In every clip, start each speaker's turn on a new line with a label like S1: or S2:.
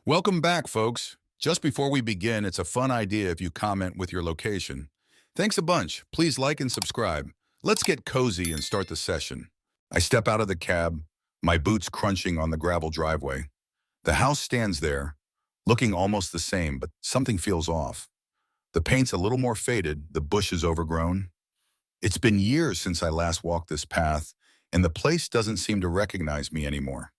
S1: Welcome back, folks. Just before we begin, it's a fun idea if you comment with your location. Thanks a bunch. Please like and subscribe. Let's get cozy and start the session. I step out of the cab, my boots crunching on the gravel driveway. The house stands there, looking almost the same, but something feels off. The paint's a little more faded, the bush is overgrown. It's been years since I last walked this path, and the place doesn't seem to recognize me anymore.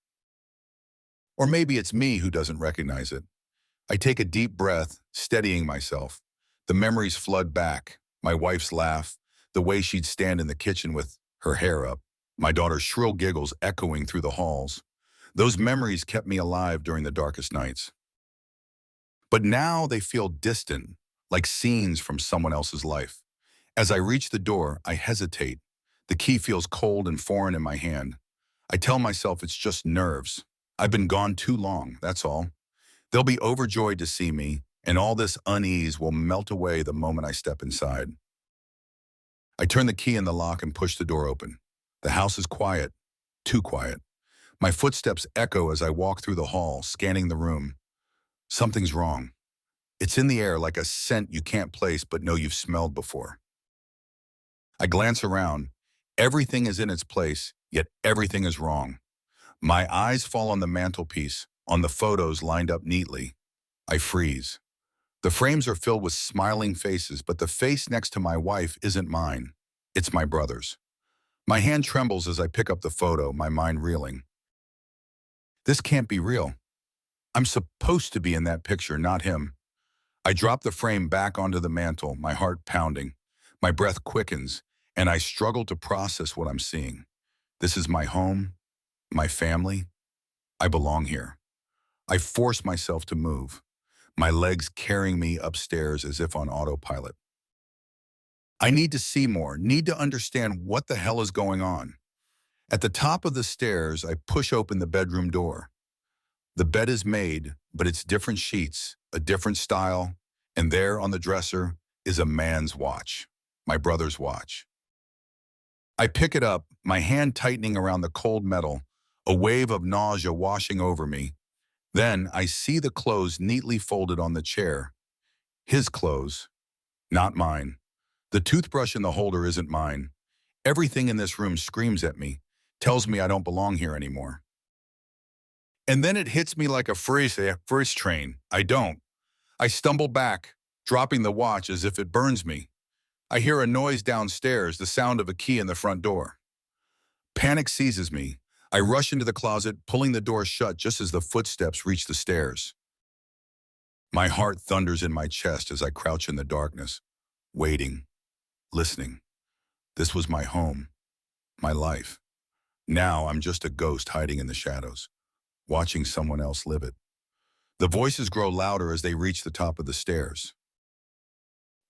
S1: Or maybe it's me who doesn't recognize it. I take a deep breath, steadying myself. The memories flood back. My wife's laugh, the way she'd stand in the kitchen with her hair up, my daughter's shrill giggles echoing through the halls. Those memories kept me alive during the darkest nights. But now they feel distant, like scenes from someone else's life. As I reach the door, I hesitate. The key feels cold and foreign in my hand. I tell myself it's just nerves. I've been gone too long, that's all. They'll be overjoyed to see me, and all this unease will melt away the moment I step inside. I turn the key in the lock and push the door open. The house is quiet, too quiet. My footsteps echo as I walk through the hall, scanning the room. Something's wrong. It's in the air like a scent you can't place but know you've smelled before. I glance around. Everything is in its place, yet everything is wrong. My eyes fall on the mantelpiece, on the photos lined up neatly. I freeze. The frames are filled with smiling faces, but the face next to my wife isn't mine. It's my brother's. My hand trembles as I pick up the photo, my mind reeling. This can't be real. I'm supposed to be in that picture, not him. I drop the frame back onto the mantel, my heart pounding. My breath quickens, and I struggle to process what I'm seeing. This is my home, my family. I belong here. I force myself to move, my legs carrying me upstairs as if on autopilot. I need to see more, need to understand what the hell is going on. At the top of the stairs, I push open the bedroom door. The bed is made, but it's different sheets, a different style, and there on the dresser is a man's watch, my brother's watch. I pick it up, my hand tightening around the cold metal, a wave of nausea washing over me. Then I see the clothes neatly folded on the chair. His clothes, not mine. The toothbrush in the holder isn't mine. Everything in this room screams at me, tells me I don't belong here anymore. And then it hits me like a freight train. I don't. I stumble back, dropping the watch as if it burns me. I hear a noise downstairs, the sound of a key in the front door. Panic seizes me. I rush into the closet, pulling the door shut just as the footsteps reach the stairs. My heart thunders in my chest as I crouch in the darkness, waiting, listening. This was my home, my life. Now I'm just a ghost hiding in the shadows, watching someone else live it. The voices grow louder as they reach the top of the stairs.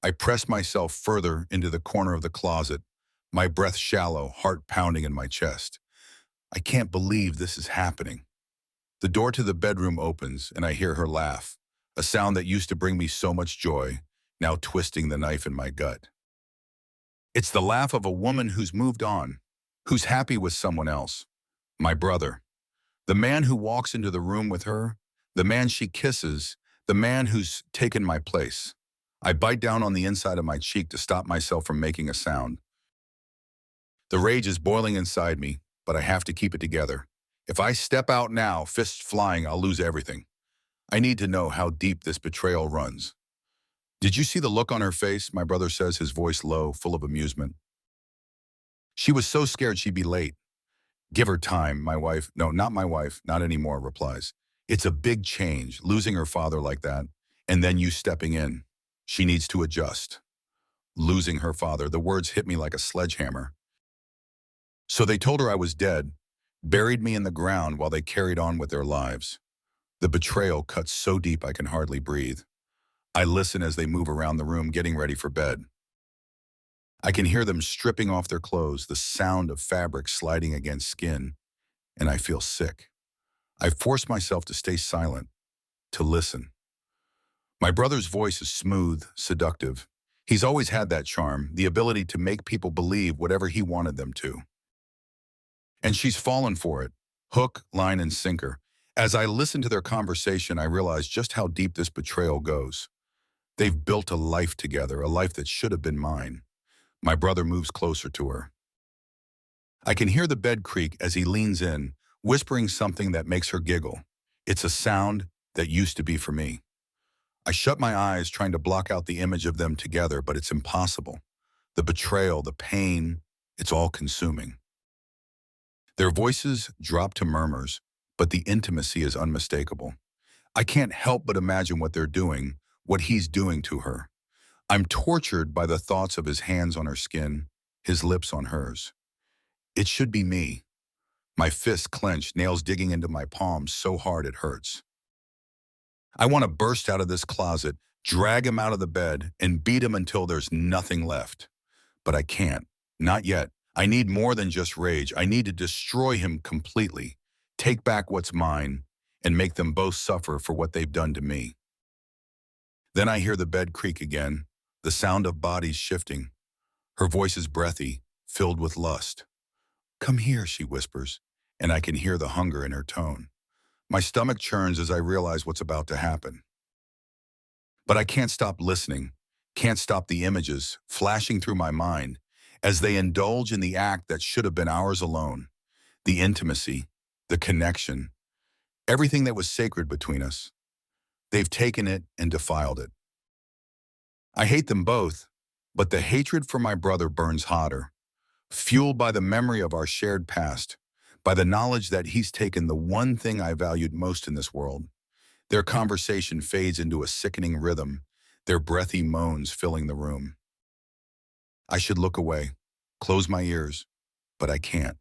S1: I press myself further into the corner of the closet, my breath shallow, heart pounding in my chest. I can't believe this is happening. The door to the bedroom opens and I hear her laugh, a sound that used to bring me so much joy, now twisting the knife in my gut. It's the laugh of a woman who's moved on, who's happy with someone else. My brother. The man who walks into the room with her, the man she kisses, the man who's taken my place. I bite down on the inside of my cheek to stop myself from making a sound. The rage is boiling inside me, but I have to keep it together. If I step out now, fists flying, I'll lose everything. I need to know how deep this betrayal runs. Did you see the look on her face? My brother says, his voice low, full of amusement. She was so scared she'd be late. Give her time, my wife. No, not my wife, not anymore, replies. It's a big change, losing her father like that, and then you stepping in. She needs to adjust. Losing her father, the words hit me like a sledgehammer. So they told her I was dead, buried me in the ground while they carried on with their lives. The betrayal cuts so deep I can hardly breathe. I listen as they move around the room, getting ready for bed. I can hear them stripping off their clothes, the sound of fabric sliding against skin, and I feel sick. I force myself to stay silent, to listen. My brother's voice is smooth, seductive. He's always had that charm, the ability to make people believe whatever he wanted them to. And she's fallen for it, hook, line, and sinker. As I listened to their conversation, I realized just how deep this betrayal goes. They've built a life together, a life that should have been mine. My brother moves closer to her. I can hear the bed creak as he leans in, whispering something that makes her giggle. It's a sound that used to be for me. I shut my eyes trying to block out the image of them together, but it's impossible. The betrayal, the pain, it's all consuming. Their voices drop to murmurs, but the intimacy is unmistakable. I can't help but imagine what they're doing, what he's doing to her. I'm tortured by the thoughts of his hands on her skin, his lips on hers. It should be me. My fists clenched, nails digging into my palms so hard it hurts. I want to burst out of this closet, drag him out of the bed, and beat him until there's nothing left. But I can't. Not yet. I need more than just rage. I need to destroy him completely, take back what's mine, and make them both suffer for what they've done to me. Then I hear the bed creak again, the sound of bodies shifting. Her voice is breathy, filled with lust. "Come here," she whispers, and I can hear the hunger in her tone. My stomach churns as I realize what's about to happen. But I can't stop listening, can't stop the images flashing through my mind as they indulge in the act that should have been ours alone. The intimacy, the connection, everything that was sacred between us. They've taken it and defiled it. I hate them both, but the hatred for my brother burns hotter, fueled by the memory of our shared past, by the knowledge that he's taken the one thing I valued most in this world. Their conversation fades into a sickening rhythm, their breathy moans filling the room. I should look away, close my ears, but I can't.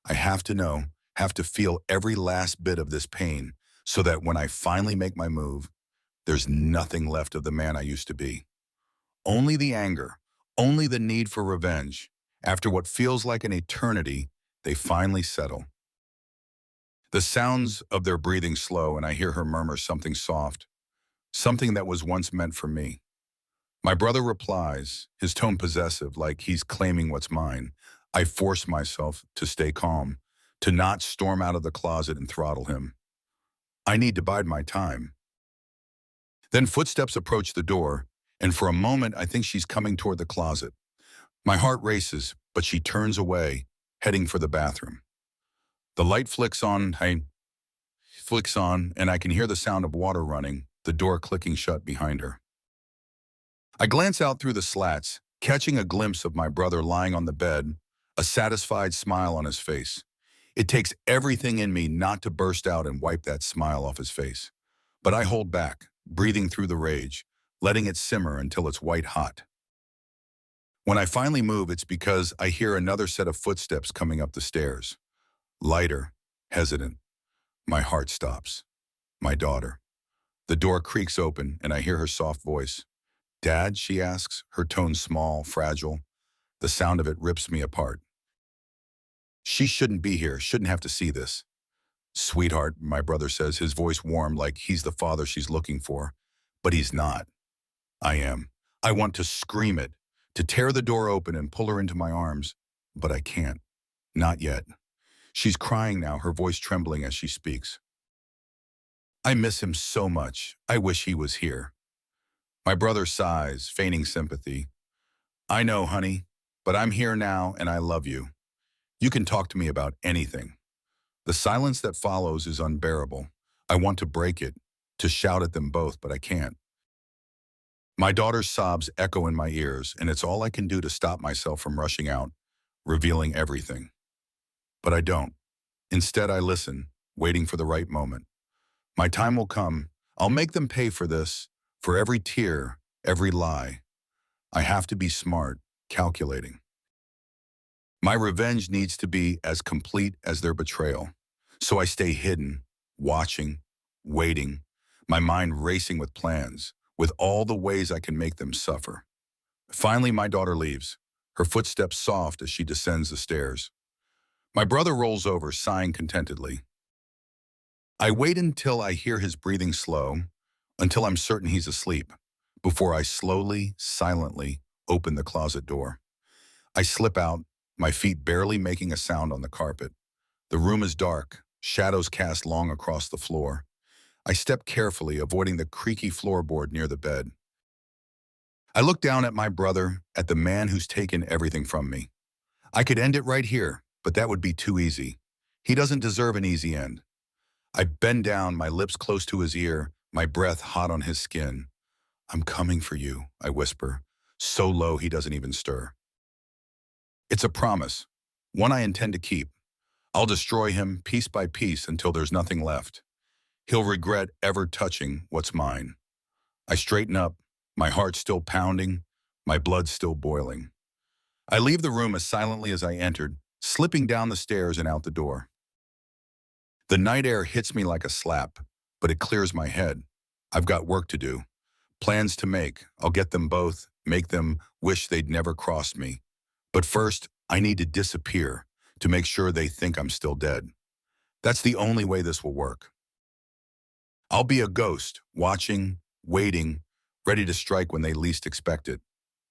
S1: I have to know, have to feel every last bit of this pain so that when I finally make my move, there's nothing left of the man I used to be. Only the anger, only the need for revenge. After what feels like an eternity, they finally settle. The sounds of their breathing slow, and I hear her murmur something soft, something that was once meant for me. My brother replies, his tone possessive, like he's claiming what's mine. I force myself to stay calm, to not storm out of the closet and throttle him. I need to bide my time. Then footsteps approach the door, and for a moment I think she's coming toward the closet. My heart races, but she turns away, heading for the bathroom. The light flicks on, and I can hear the sound of water running, the door clicking shut behind her. I glance out through the slats, catching a glimpse of my brother lying on the bed, a satisfied smile on his face. It takes everything in me not to burst out and wipe that smile off his face. But I hold back, breathing through the rage, letting it simmer until it's white hot. When I finally move, it's because I hear another set of footsteps coming up the stairs. Lighter, hesitant. My heart stops. My daughter. The door creaks open, and I hear her soft voice. "Dad?" she asks, her tone small, fragile. The sound of it rips me apart. She shouldn't be here, shouldn't have to see this. "Sweetheart," my brother says, his voice warm like he's the father she's looking for. But he's not. I am. I want to scream it, to tear the door open and pull her into my arms, but I can't. Not yet. She's crying now, her voice trembling as she speaks. "I miss him so much. I wish he was here." My brother sighs, feigning sympathy. "I know, honey, but I'm here now and I love you. You can talk to me about anything." The silence that follows is unbearable. I want to break it, to shout at them both, but I can't. My daughter's sobs echo in my ears, and it's all I can do to stop myself from rushing out, revealing everything. But I don't. Instead, I listen, waiting for the right moment. My time will come. I'll make them pay for this, for every tear, every lie. I have to be smart, calculating. My revenge needs to be as complete as their betrayal. So I stay hidden, watching, waiting, my mind racing with plans, with all the ways I can make them suffer. Finally, my daughter leaves, her footsteps soft as she descends the stairs. My brother rolls over, sighing contentedly. I wait until I hear his breathing slow, until I'm certain he's asleep, before I slowly, silently open the closet door. I slip out, my feet barely making a sound on the carpet. The room is dark, shadows cast long across the floor. I step carefully, avoiding the creaky floorboard near the bed. I look down at my brother, at the man who's taken everything from me. I could end it right here, but that would be too easy. He doesn't deserve an easy end. I bend down, my lips close to his ear, my breath hot on his skin. "I'm coming for you," I whisper, so low he doesn't even stir. It's a promise, one I intend to keep. I'll destroy him piece by piece until there's nothing left. He'll regret ever touching what's mine. I straighten up, my heart still pounding, my blood still boiling. I leave the room as silently as I entered, slipping down the stairs and out the door. The night air hits me like a slap, but it clears my head. I've got work to do, plans to make. I'll get them both, make them wish they'd never crossed me. But first, I need to disappear to make sure they think I'm still dead. That's the only way this will work. I'll be a ghost, watching, waiting, ready to strike when they least expect it.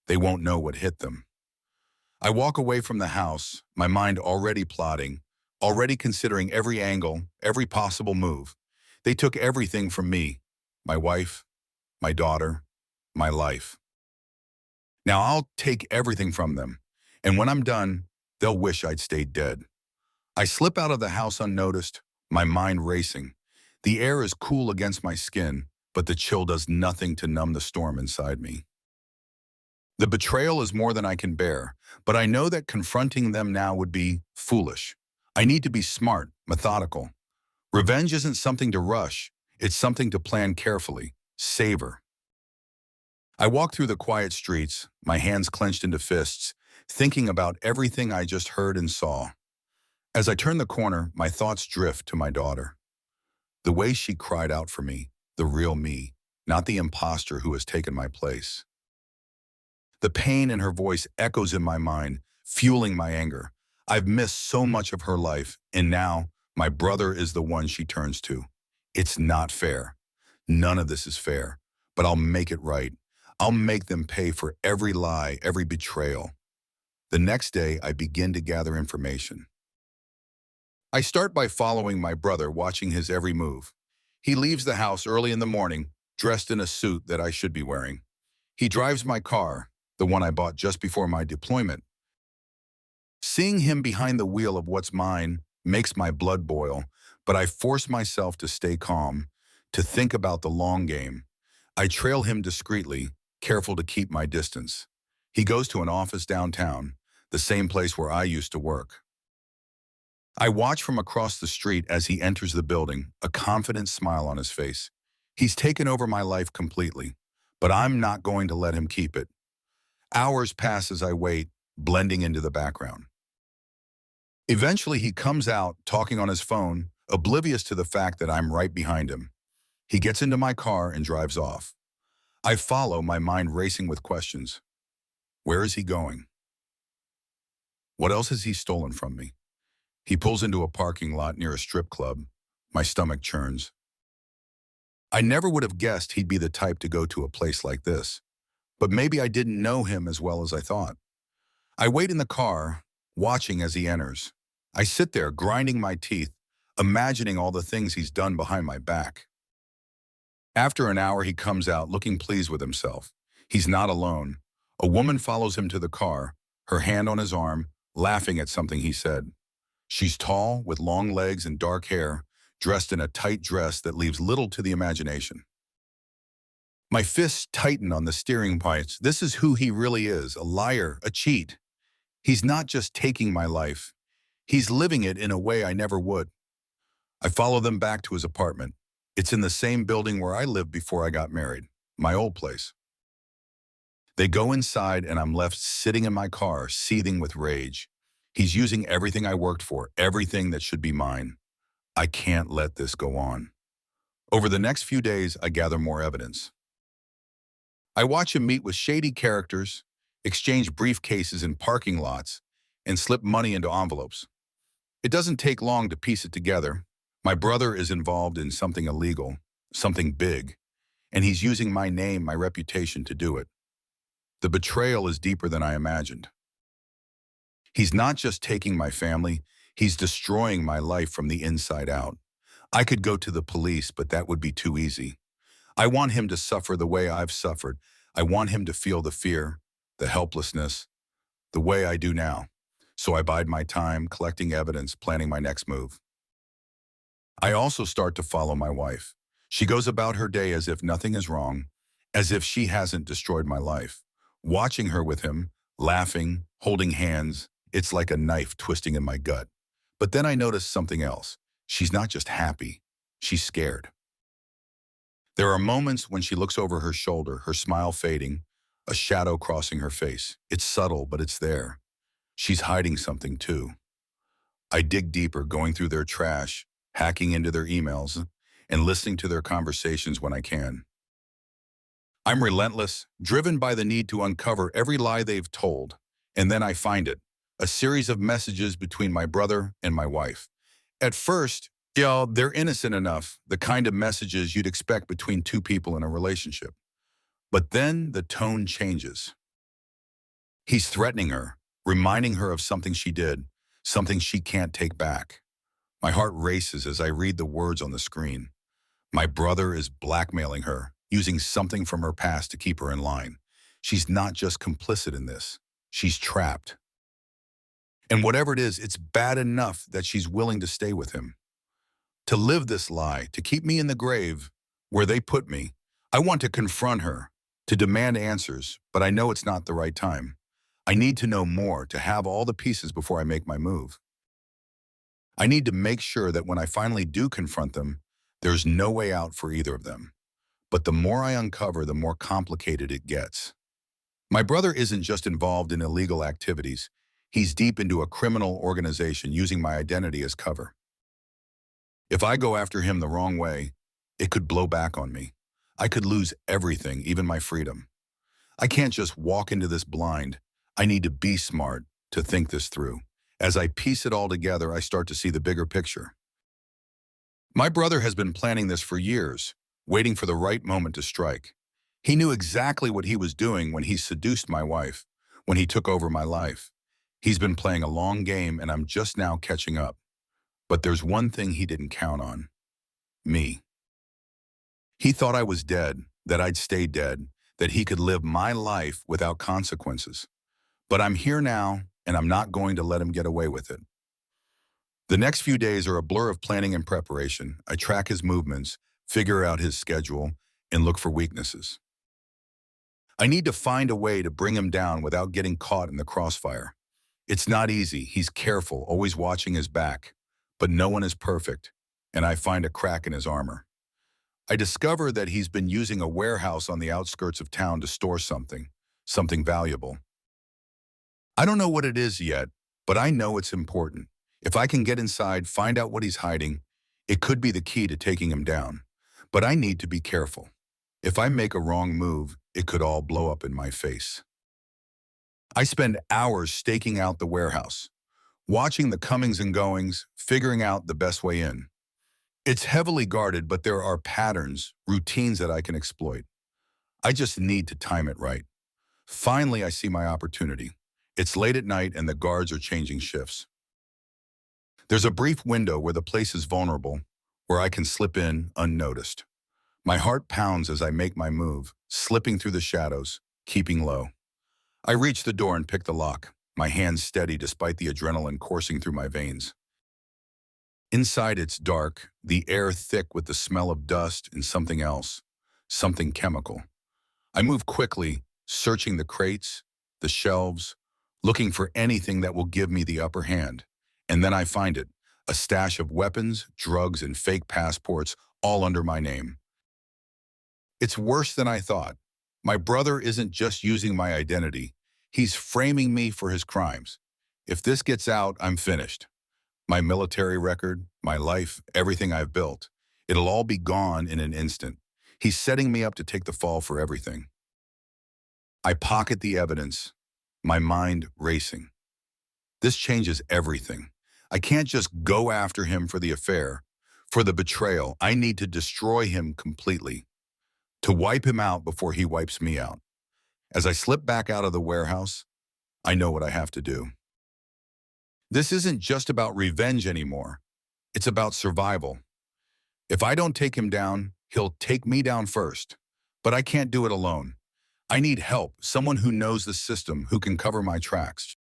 S1: They won't know what hit them. I walk away from the house, my mind already plotting, already considering every angle, every possible move. They took everything from me, my wife, my daughter, my life. Now I'll take everything from them, and when I'm done, they'll wish I'd stayed dead. I slip out of the house unnoticed, my mind racing. The air is cool against my skin, but the chill does nothing to numb the storm inside me. The betrayal is more than I can bear, but I know that confronting them now would be foolish. I need to be smart, methodical. Revenge isn't something to rush, it's something to plan carefully, savor. I walk through the quiet streets, my hands clenched into fists, thinking about everything I just heard and saw. As I turn the corner, my thoughts drift to my daughter. The way she cried out for me, the real me, not the imposter who has taken my place. The pain in her voice echoes in my mind, fueling my anger. I've missed so much of her life, and now my brother is the one she turns to. It's not fair. None of this is fair, but I'll make it right. I'll make them pay for every lie, every betrayal. The next day, I begin to gather information. I start by following my brother, watching his every move. He leaves the house early in the morning, dressed in a suit that I should be wearing. He drives my car, the one I bought just before my deployment. Seeing him behind the wheel of what's mine makes my blood boil, but I force myself to stay calm, to think about the long game. I trail him discreetly, careful to keep my distance. He goes to an office downtown, the same place where I used to work. I watch from across the street as he enters the building, a confident smile on his face. He's taken over my life completely, but I'm not going to let him keep it. Hours pass as I wait, blending into the background. Eventually, he comes out, talking on his phone, oblivious to the fact that I'm right behind him. He gets into my car and drives off. I follow, my mind racing with questions. Where is he going? What else has he stolen from me? He pulls into a parking lot near a strip club. My stomach churns. I never would have guessed he'd be the type to go to a place like this, but maybe I didn't know him as well as I thought. I wait in the car, watching as he enters. I sit there, grinding my teeth, imagining all the things he's done behind my back. After an hour, he comes out, looking pleased with himself. He's not alone. A woman follows him to the car, her hand on his arm, laughing at something he said. She's tall, with long legs and dark hair, dressed in a tight dress that leaves little to the imagination. My fists tighten on the steering pipes. This is who he really is, a liar, a cheat. He's not just taking my life. He's living it in a way I never would. I follow them back to his apartment. It's in the same building where I lived before I got married, my old place. They go inside and I'm left sitting in my car, seething with rage. He's using everything I worked for, everything that should be mine. I can't let this go on. Over the next few days, I gather more evidence. I watch him meet with shady characters, exchange briefcases in parking lots, and slip money into envelopes. It doesn't take long to piece it together. My brother is involved in something illegal, something big, and he's using my name, my reputation to do it. The betrayal is deeper than I imagined. He's not just taking my family, He's destroying my life from the inside out. I could go to the police, but that would be too easy. I want him to suffer the way I've suffered. I want him to feel the fear, the helplessness, the way I do now. So I bide my time, collecting evidence, planning my next move. I also start to follow my wife. She goes about her day as if nothing is wrong, as if she hasn't destroyed my life. Watching her with him, laughing, holding hands, it's like a knife twisting in my gut. But then I notice something else. She's not just happy, she's scared. There are moments when she looks over her shoulder, her smile fading, a shadow crossing her face. It's subtle, but it's there. She's hiding something too. I dig deeper, going through their trash, hacking into their emails, and listening to their conversations when I can. I'm relentless, driven by the need to uncover every lie they've told. And then I find it, a series of messages between my brother and my wife. At first, they're innocent enough, the kind of messages you'd expect between two people in a relationship. But then the tone changes. He's threatening her, reminding her of something she did, something she can't take back. My heart races as I read the words on the screen. My brother is blackmailing her, using something from her past to keep her in line. She's not just complicit in this, she's trapped. And whatever it is, it's bad enough that she's willing to stay with him. To live this lie, to keep me in the grave where they put me. I want to confront her, to demand answers, but I know it's not the right time. I need to know more, to have all the pieces before I make my move. I need to make sure that when I finally do confront them, there's no way out for either of them. But the more I uncover, the more complicated it gets. My brother isn't just involved in illegal activities. He's deep into a criminal organization using my identity as cover. If I go after him the wrong way, it could blow back on me. I could lose everything, even my freedom. I can't just walk into this blind. I need to be smart, to think this through. As I piece it all together, I start to see the bigger picture. My brother has been planning this for years, waiting for the right moment to strike. He knew exactly what he was doing when he seduced my wife, when he took over my life. He's been playing a long game, and I'm just now catching up. But there's one thing he didn't count on: me. He thought I was dead, that I'd stay dead, that he could live my life without consequences. But I'm here now, and I'm not going to let him get away with it. The next few days are a blur of planning and preparation. I track his movements, figure out his schedule, and look for weaknesses. I need to find a way to bring him down without getting caught in the crossfire. It's not easy. He's careful, always watching his back. But no one is perfect, and I find a crack in his armor. I discover that he's been using a warehouse on the outskirts of town to store something valuable. I don't know what it is yet, but I know it's important. If I can get inside, find out what he's hiding, it could be the key to taking him down. But I need to be careful. If I make a wrong move, it could all blow up in my face. I spend hours staking out the warehouse, watching the comings and goings, figuring out the best way in. It's heavily guarded, but there are patterns, routines that I can exploit. I just need to time it right. Finally, I see my opportunity. It's late at night and the guards are changing shifts. There's a brief window where the place is vulnerable, where I can slip in unnoticed. My heart pounds as I make my move, slipping through the shadows, keeping low. I reach the door and pick the lock, my hands steady despite the adrenaline coursing through my veins. Inside it's dark, the air thick with the smell of dust and something else, something chemical. I move quickly, searching the crates, the shelves, looking for anything that will give me the upper hand. And then I find it, a stash of weapons, drugs, and fake passports, all under my name. It's worse than I thought. My brother isn't just using my identity. He's framing me for his crimes. If this gets out, I'm finished. My military record, my life, everything I've built, it'll all be gone in an instant. He's setting me up to take the fall for everything. I pocket the evidence, my mind racing. This changes everything. I can't just go after him for the affair, for the betrayal. I need to destroy him completely, to wipe him out before he wipes me out. As I slip back out of the warehouse, I know what I have to do. This isn't just about revenge anymore. It's about survival. If I don't take him down, he'll take me down first. But I can't do it alone. I need help, someone who knows the system, who can cover my tracks.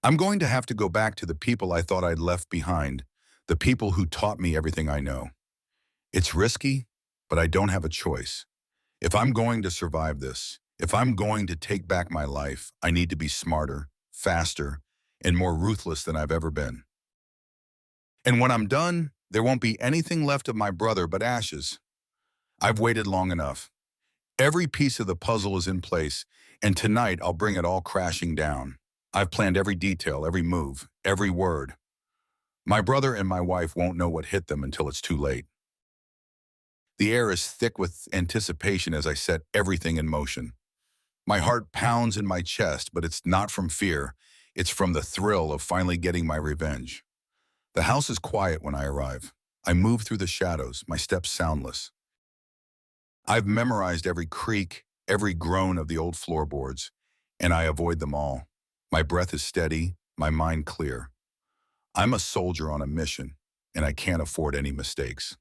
S1: I'm going to have to go back to the people I thought I'd left behind, the people who taught me everything I know. It's risky, but I don't have a choice. If I'm going to survive this, if I'm going to take back my life, I need to be smarter, faster, and more ruthless than I've ever been. And when I'm done, there won't be anything left of my brother but ashes. I've waited long enough. Every piece of the puzzle is in place, and tonight I'll bring it all crashing down. I've planned every detail, every move, every word. My brother and my wife won't know what hit them until it's too late. The air is thick with anticipation as I set everything in motion. My heart pounds in my chest, but it's not from fear. It's from the thrill of finally getting my revenge. The house is quiet when I arrive. I move through the shadows, my steps soundless. I've memorized every creak, every groan of the old floorboards, and I avoid them all. My breath is steady, my mind clear. I'm a soldier on a mission, and I can't afford any mistakes.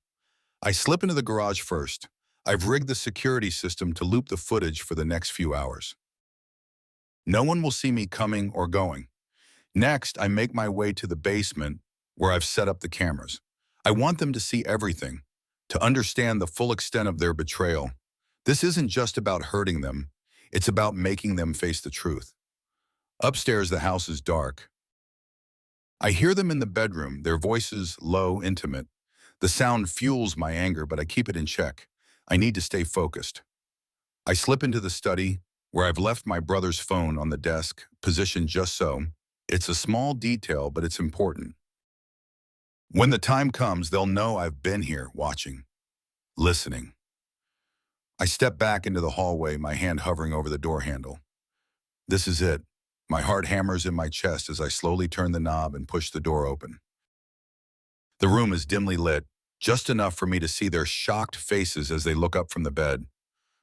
S1: I slip into the garage first. I've rigged the security system to loop the footage for the next few hours. No one will see me coming or going. Next, I make my way to the basement where I've set up the cameras. I want them to see everything, to understand the full extent of their betrayal. This isn't just about hurting them. It's about making them face the truth. Upstairs, the house is dark. I hear them in the bedroom, their voices low, intimate. The sound fuels my anger, but I keep it in check. I need to stay focused. I slip into the study, where I've left my brother's phone on the desk, positioned just so. It's a small detail, but it's important. When the time comes, they'll know I've been here, watching, listening. I step back into the hallway, my hand hovering over the door handle. This is it. My heart hammers in my chest as I slowly turn the knob and push the door open. The room is dimly lit, just enough for me to see their shocked faces as they look up from the bed.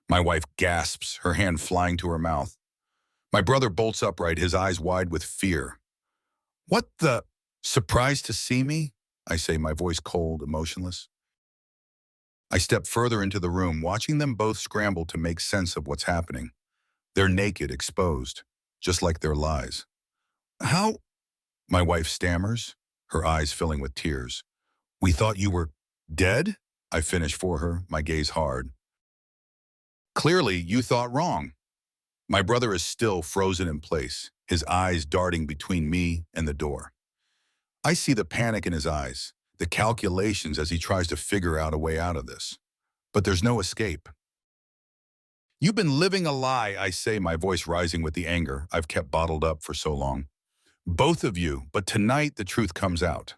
S1: My wife gasps, her hand flying to her mouth. My brother bolts upright, his eyes wide with fear. "What the—" "Surprised to see me?" I say, my voice cold, emotionless. I step further into the room, watching them both scramble to make sense of what's happening. They're naked, exposed, just like their lies. "How—" My wife stammers, her eyes filling with tears. "We thought you were dead?" I finish for her, my gaze hard. "Clearly, you thought wrong." My brother is still frozen in place, his eyes darting between me and the door. I see the panic in his eyes, the calculations as he tries to figure out a way out of this. But there's no escape. "You've been living a lie," I say, my voice rising with the anger I've kept bottled up for so long. "Both of you, but tonight the truth comes out."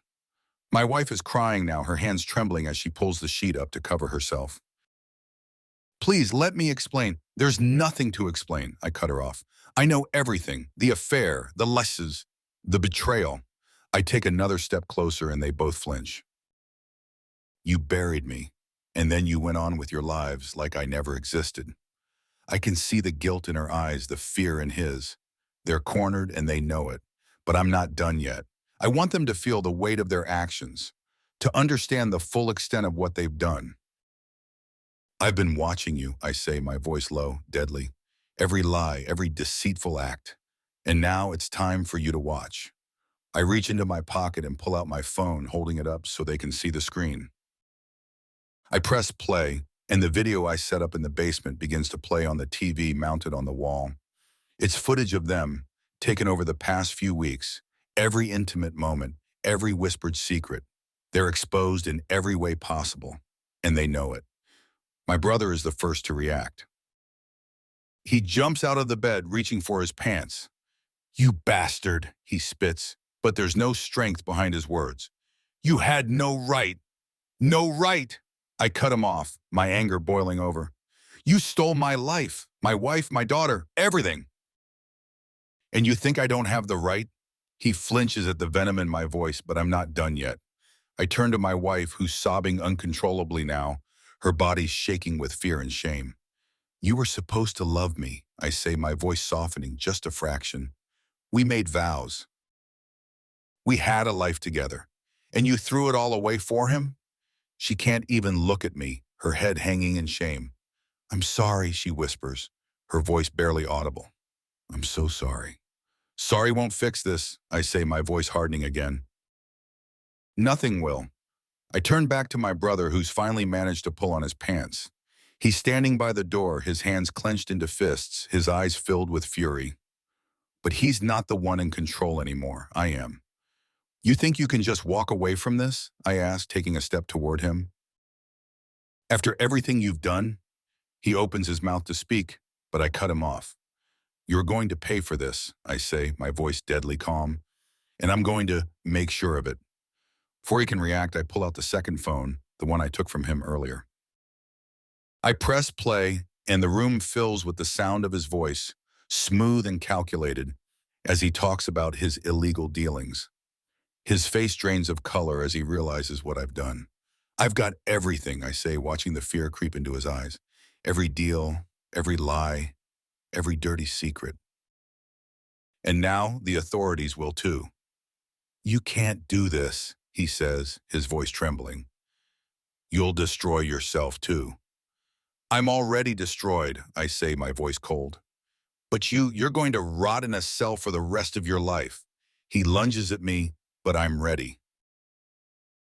S1: My wife is crying now, her hands trembling as she pulls the sheet up to cover herself. "Please, let me explain." "There's nothing to explain," I cut her off. "I know everything, the affair, the lessons, the betrayal." I take another step closer and they both flinch. "You buried me, and then you went on with your lives like I never existed." I can see the guilt in her eyes, the fear in his. They're cornered and they know it, but I'm not done yet. I want them to feel the weight of their actions, to understand the full extent of what they've done. "I've been watching you," I say, my voice low, deadly. "Every lie, every deceitful act. And now it's time for you to watch." I reach into my pocket and pull out my phone, holding it up so they can see the screen. I press play, and the video I set up in the basement begins to play on the TV mounted on the wall. It's footage of them, taken over the past few weeks, every intimate moment, every whispered secret. They're exposed in every way possible, and they know it. My brother is the first to react. He jumps out of the bed, reaching for his pants. "You bastard," he spits, but there's no strength behind his words. "You had no right. No right." I cut him off, my anger boiling over. "You stole my life, my wife, my daughter, everything. And you think I don't have the right?" He flinches at the venom in my voice, but I'm not done yet. I turn to my wife, who's sobbing uncontrollably now, her body shaking with fear and shame. "You were supposed to love me," I say, my voice softening just a fraction. "We made vows." We had a life together. And you threw it all away for him? She can't even look at me, her head hanging in shame. I'm sorry, she whispers, her voice barely audible. I'm so sorry. Sorry won't fix this, I say, my voice hardening again. Nothing will. I turn back to my brother, who's finally managed to pull on his pants. He's standing by the door, his hands clenched into fists, his eyes filled with fury. But he's not the one in control anymore. I am. You think you can just walk away from this? I ask, taking a step toward him. After everything you've done? He opens his mouth to speak, but I cut him off. You're going to pay for this, I say, my voice deadly calm, and I'm going to make sure of it. Before he can react, I pull out the second phone, the one I took from him earlier. I press play, and the room fills with the sound of his voice, smooth and calculated, as he talks about his illegal dealings. His face drains of color as he realizes what I've done. I've got everything, I say, watching the fear creep into his eyes. Every deal, every lie, every dirty secret. And now the authorities will too. You can't do this, he says, his voice trembling. You'll destroy yourself too. I'm already destroyed, I say, my voice cold. But you're going to rot in a cell for the rest of your life. He lunges at me, but I'm ready.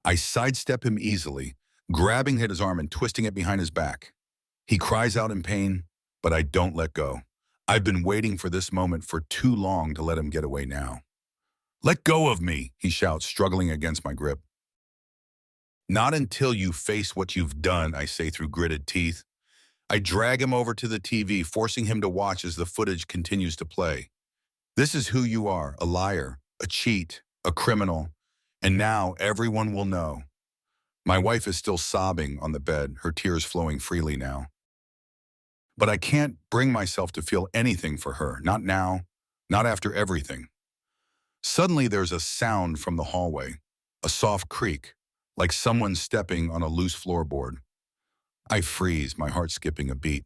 S1: I sidestep him easily, grabbing at his arm and twisting it behind his back. He cries out in pain, but I don't let go. I've been waiting for this moment for too long to let him get away now. Let go of me, he shouts, struggling against my grip. Not until you face what you've done, I say through gritted teeth. I drag him over to the TV, forcing him to watch as the footage continues to play. This is who you are, a liar, a cheat, a criminal, and now everyone will know. My wife is still sobbing on the bed, her tears flowing freely now. But I can't bring myself to feel anything for her, not now, not after everything. Suddenly there's a sound from the hallway, a soft creak, like someone stepping on a loose floorboard. I freeze, my heart skipping a beat.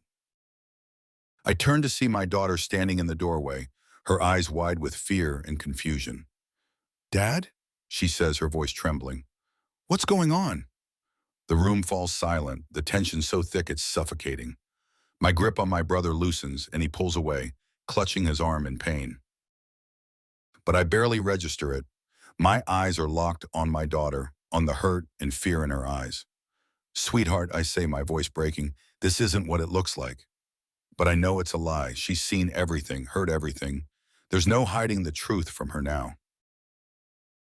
S1: I turn to see my daughter standing in the doorway, her eyes wide with fear and confusion. Dad? She says, her voice trembling. What's going on? The room falls silent, the tension so thick it's suffocating. My grip on my brother loosens and he pulls away, clutching his arm in pain. But I barely register it. My eyes are locked on my daughter, on the hurt and fear in her eyes. Sweetheart, I say, my voice breaking, this isn't what it looks like. But I know it's a lie. She's seen everything, heard everything. There's no hiding the truth from her now.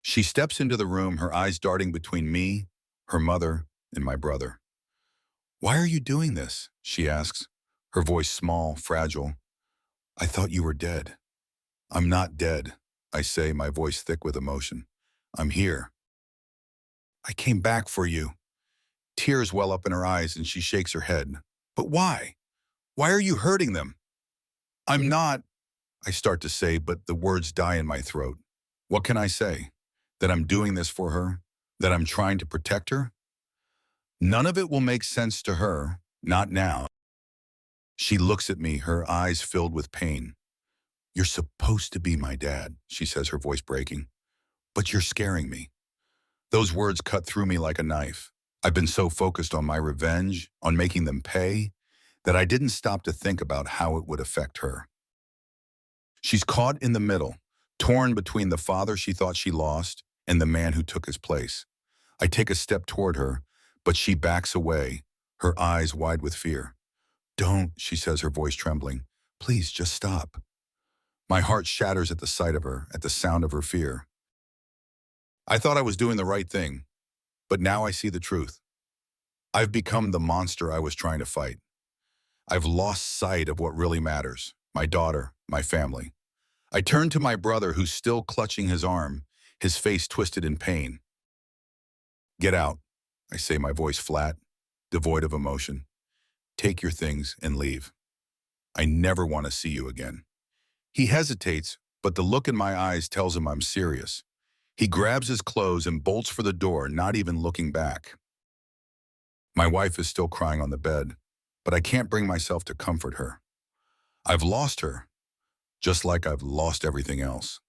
S1: She steps into the room, her eyes darting between me, her mother, and my brother. Why are you doing this? She asks, her voice small, fragile. I thought you were dead. I'm not dead, I say, my voice thick with emotion. I'm here. I came back for you. Tears well up in her eyes and she shakes her head. But why? Why are you hurting them? I'm not, I start to say, but the words die in my throat. What can I say? That I'm doing this for her? That I'm trying to protect her? None of it will make sense to her, not now. She looks at me, her eyes filled with pain. You're supposed to be my dad, she says, her voice breaking. But you're scaring me. Those words cut through me like a knife. I've been so focused on my revenge, on making them pay, that I didn't stop to think about how it would affect her. She's caught in the middle, torn between the father she thought she lost and the man who took his place. I take a step toward her, but she backs away, her eyes wide with fear. Don't, she says, her voice trembling. Please, just stop. My heart shatters at the sight of her, at the sound of her fear. I thought I was doing the right thing, but now I see the truth. I've become the monster I was trying to fight. I've lost sight of what really matters, my daughter, my family. I turn to my brother, who's still clutching his arm, his face twisted in pain. Get out, I say, my voice flat, devoid of emotion. Take your things and leave. I never want to see you again. He hesitates, but the look in my eyes tells him I'm serious. He grabs his clothes and bolts for the door, not even looking back. My wife is still crying on the bed, but I can't bring myself to comfort her. I've lost her, just like I've lost everything else.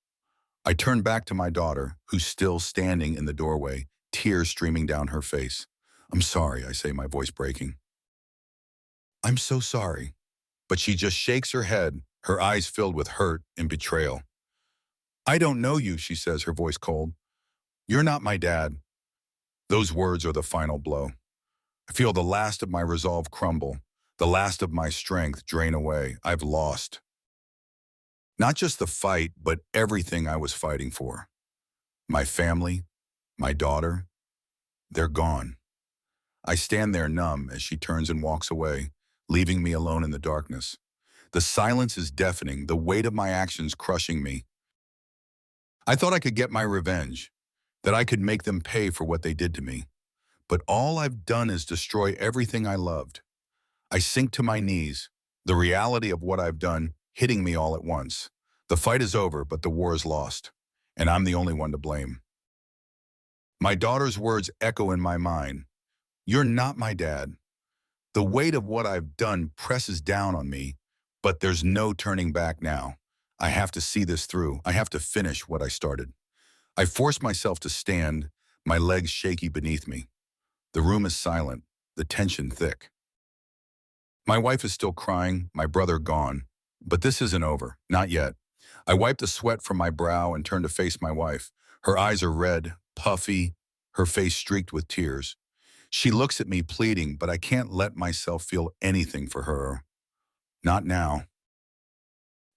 S1: I turn back to my daughter, who's still standing in the doorway, tears streaming down her face. I'm sorry, I say, my voice breaking. I'm so sorry. But she just shakes her head, her eyes filled with hurt and betrayal. I don't know you, she says, her voice cold. You're not my dad. Those words are the final blow. I feel the last of my resolve crumble, the last of my strength drain away. I've lost. Not just the fight, but everything I was fighting for. My family, my daughter, they're gone. I stand there numb as she turns and walks away, leaving me alone in the darkness. The silence is deafening, the weight of my actions crushing me. I thought I could get my revenge, that I could make them pay for what they did to me. But all I've done is destroy everything I loved. I sink to my knees, the reality of what I've done hitting me all at once. The fight is over, but the war is lost, and I'm the only one to blame. My daughter's words echo in my mind. You're not my dad. The weight of what I've done presses down on me, but there's no turning back now. I have to see this through. I have to finish what I started. I force myself to stand, my legs shaky beneath me. The room is silent, the tension thick. My wife is still crying, my brother gone. But this isn't over, not yet. I wipe the sweat from my brow and turn to face my wife. Her eyes are red, puffy, her face streaked with tears. She looks at me pleading, but I can't let myself feel anything for her. Not now.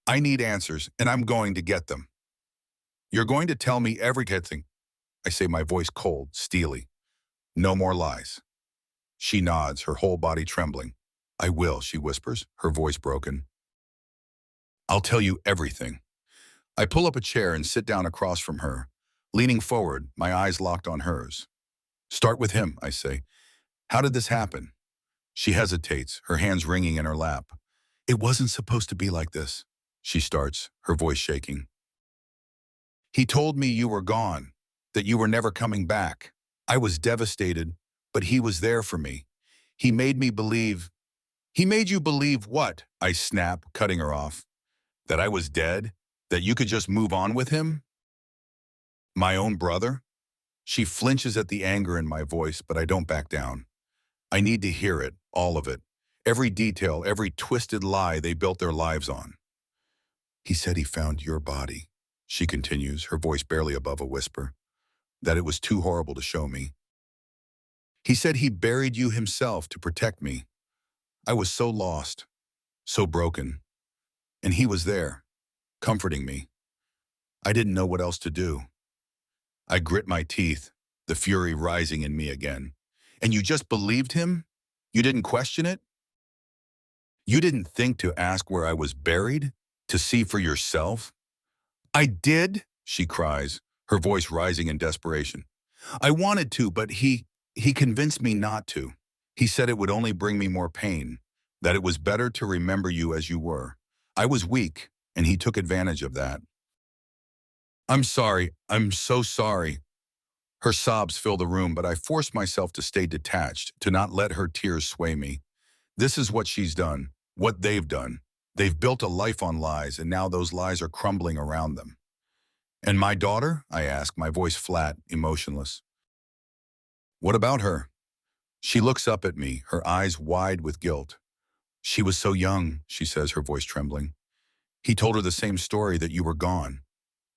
S1: I need answers, and I'm going to get them. You're going to tell me everything, I say, my voice cold, steely. No more lies. She nods, her whole body trembling. I will, she whispers, her voice broken. I'll tell you everything. I pull up a chair and sit down across from her, leaning forward, my eyes locked on hers. Start with him, I say. How did this happen? She hesitates, her hands wringing in her lap. It wasn't supposed to be like this, she starts, her voice shaking. He told me you were gone, that you were never coming back. I was devastated, but he was there for me. He made me believe. He made you believe what? I snap, cutting her off. That I was dead? That you could just move on with him? My own brother? She flinches at the anger in my voice, but I don't back down. I need to hear it, all of it. Every detail, every twisted lie they built their lives on. He said he found your body, she continues, her voice barely above a whisper. That it was too horrible to show me. He said he buried you himself to protect me. I was so lost, so broken. And he was there, comforting me. I didn't know what else to do. I grit my teeth, the fury rising in me again. And you just believed him? You didn't question it? You didn't think to ask where I was buried? To see for yourself? I did, she cries, her voice rising in desperation. I wanted to, but he convinced me not to. He said it would only bring me more pain, that it was better to remember you as you were. I was weak, and he took advantage of that. I'm sorry. I'm so sorry. Her sobs fill the room, but I force myself to stay detached, to not let her tears sway me. This is what she's done, what they've done. They've built a life on lies, and now those lies are crumbling around them. And my daughter? I ask, my voice flat, emotionless. What about her? She looks up at me, her eyes wide with guilt. She was so young, she says, her voice trembling. He told her the same story, that you were gone.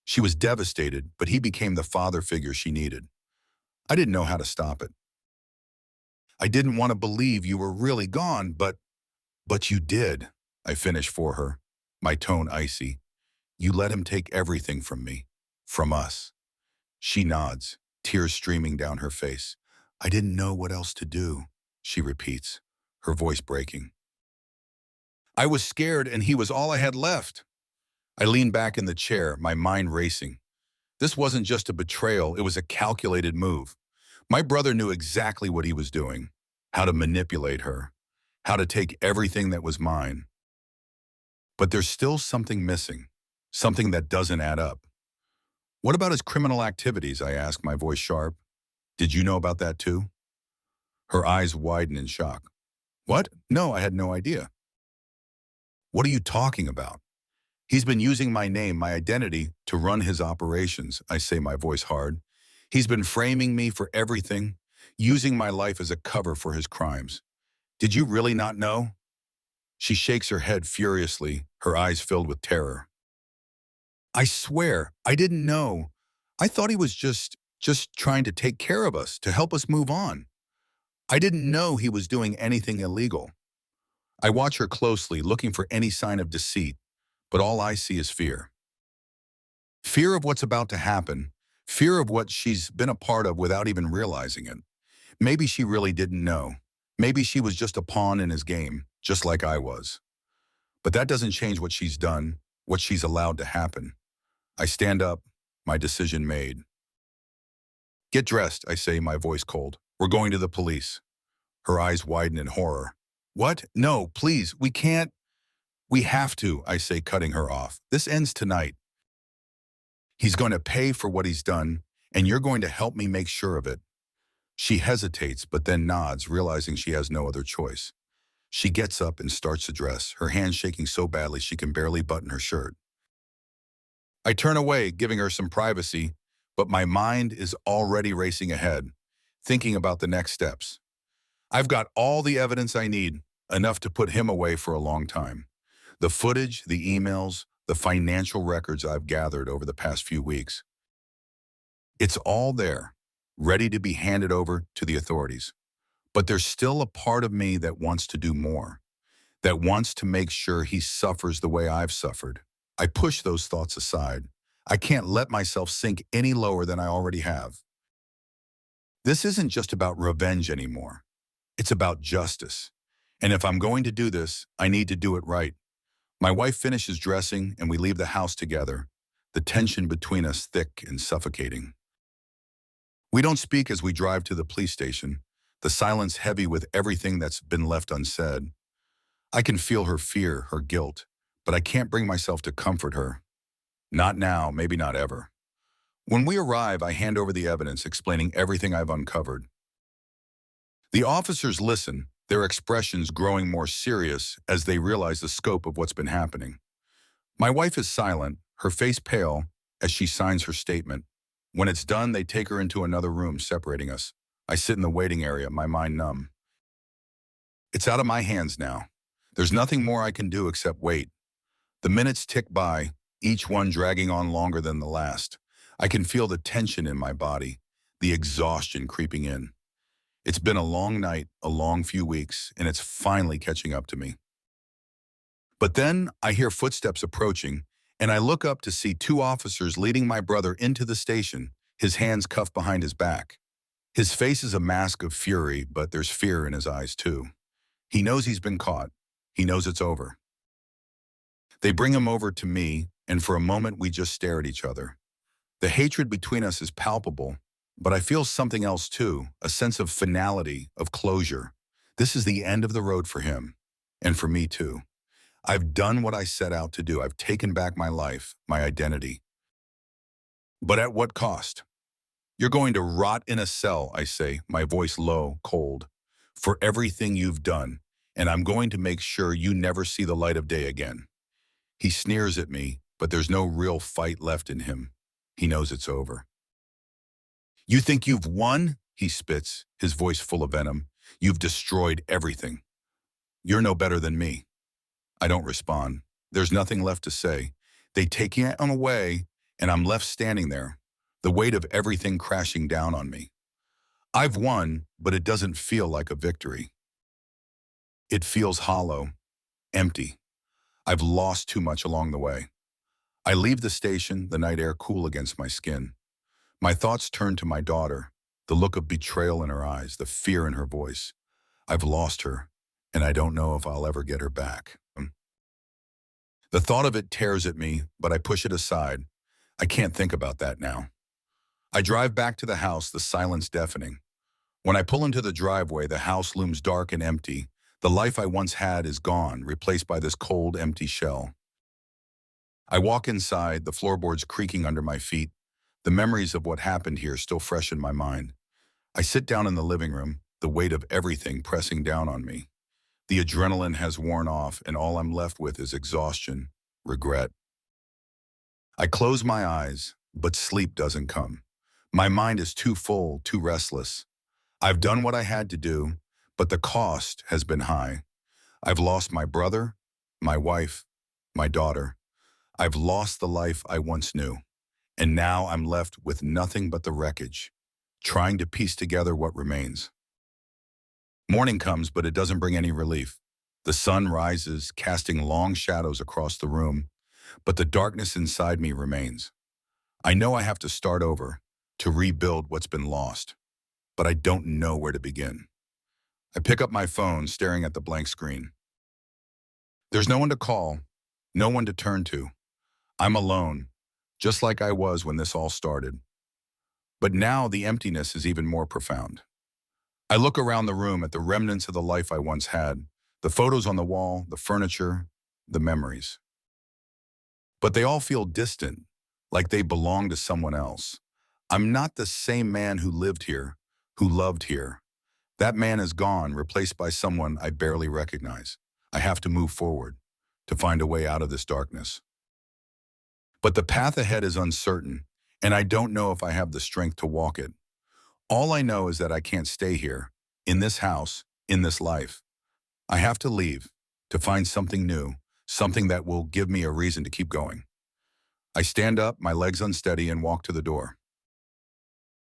S1: She was devastated, but he became the father figure she needed. I didn't know how to stop it. I didn't want to believe you were really gone, but you did, I finish for her, my tone icy. You let him take everything from me, from us. She nods, tears streaming down her face. I didn't know what else to do, she repeats, her voice breaking. I was scared, and he was all I had left. I lean back in the chair, my mind racing. This wasn't just a betrayal, it was a calculated move. My brother knew exactly what he was doing, how to manipulate her, how to take everything that was mine. But there's still something missing, something that doesn't add up. What about his criminal activities? I ask, my voice sharp. Did you know about that too? Her eyes widen in shock. What? No, I had no idea. What are you talking about? He's been using my name, my identity, to run his operations, I say, my voice hard. He's been framing me for everything, using my life as a cover for his crimes. Did you really not know? She shakes her head furiously, her eyes filled with terror. I swear, I didn't know. I thought he was just trying to take care of us, to help us move on. I didn't know he was doing anything illegal. I watch her closely, looking for any sign of deceit, but all I see is fear. Fear of what's about to happen, fear of what she's been a part of without even realizing it. Maybe she really didn't know. Maybe she was just a pawn in his game, just like I was. But that doesn't change what she's done, what she's allowed to happen. I stand up, my decision made. Get dressed, I say, my voice cold. We're going to the police. Her eyes widen in horror. What? No, please, we can't. We have to, I say, cutting her off. This ends tonight. He's going to pay for what he's done, and you're going to help me make sure of it. She hesitates, but then nods, realizing she has no other choice. She gets up and starts to dress, her hands shaking so badly she can barely button her shirt. I turn away, giving her some privacy, but my mind is already racing ahead, thinking about the next steps. I've got all the evidence I need, enough to put him away for a long time. The footage, the emails, the financial records I've gathered over the past few weeks. It's all there, ready to be handed over to the authorities. But there's still a part of me that wants to do more, that wants to make sure he suffers the way I've suffered. I push those thoughts aside. I can't let myself sink any lower than I already have. This isn't just about revenge anymore. It's about justice. And if I'm going to do this, I need to do it right. My wife finishes dressing and we leave the house together, the tension between us thick and suffocating. We don't speak as we drive to the police station, the silence heavy with everything that's been left unsaid. I can feel her fear, her guilt, but I can't bring myself to comfort her. Not now, maybe not ever. When we arrive, I hand over the evidence, explaining everything I've uncovered. The officers listen, their expressions growing more serious as they realize the scope of what's been happening. My wife is silent, her face pale, as she signs her statement. When it's done, they take her into another room, separating us. I sit in the waiting area, my mind numb. It's out of my hands now. There's nothing more I can do except wait. The minutes tick by, each one dragging on longer than the last. I can feel the tension in my body, the exhaustion creeping in. It's been a long night, a long few weeks, and it's finally catching up to me. But then I hear footsteps approaching, and I look up to see two officers leading my brother into the station, his hands cuffed behind his back. His face is a mask of fury, but there's fear in his eyes too. He knows he's been caught. He knows it's over. They bring him over to me, and for a moment we just stare at each other. The hatred between us is palpable, but I feel something else too, a sense of finality, of closure. This is the end of the road for him, and for me too. I've done what I set out to do. I've taken back my life, my identity. But at what cost? You're going to rot in a cell, I say, my voice low, cold, for everything you've done, and I'm going to make sure you never see the light of day again. He sneers at me, but there's no real fight left in him. He knows it's over. You think you've won? He spits, his voice full of venom. You've destroyed everything. You're no better than me. I don't respond. There's nothing left to say. They take him away, and I'm left standing there, the weight of everything crashing down on me. I've won, but it doesn't feel like a victory. It feels hollow, empty. I've lost too much along the way. I leave the station, the night air cool against my skin. My thoughts turn to my daughter, the look of betrayal in her eyes, the fear in her voice. I've lost her, and I don't know if I'll ever get her back. The thought of it tears at me, but I push it aside. I can't think about that now. I drive back to the house, the silence deafening. When I pull into the driveway, the house looms dark and empty. The life I once had is gone, replaced by this cold, empty shell. I walk inside, the floorboards creaking under my feet. The memories of what happened here still fresh in my mind. I sit down in the living room, the weight of everything pressing down on me. The adrenaline has worn off, and all I'm left with is exhaustion, regret, I close my eyes, but sleep doesn't come. My mind is too full, too restless. I've done what I had to do, but the cost has been high. I've lost my brother, my wife, my daughter. I've lost the life I once knew, and now I'm left with nothing but the wreckage, trying to piece together what remains. Morning comes, but it doesn't bring any relief. The sun rises, casting long shadows across the room, but the darkness inside me remains. I know I have to start over, to rebuild what's been lost, but I don't know where to begin. I pick up my phone, staring at the blank screen. There's no one to call, no one to turn to. I'm alone, just like I was when this all started. But now the emptiness is even more profound. I look around the room at the remnants of the life I once had, the photos on the wall, the furniture, the memories. But they all feel distant, like they belong to someone else. I'm not the same man who lived here, who loved here. That man is gone, replaced by someone I barely recognize. I have to move forward, to find a way out of this darkness. But the path ahead is uncertain, and I don't know if I have the strength to walk it. All I know is that I can't stay here, in this house, in this life. I have to leave, to find something new, something that will give me a reason to keep going. I stand up, my legs unsteady, and walk to the door.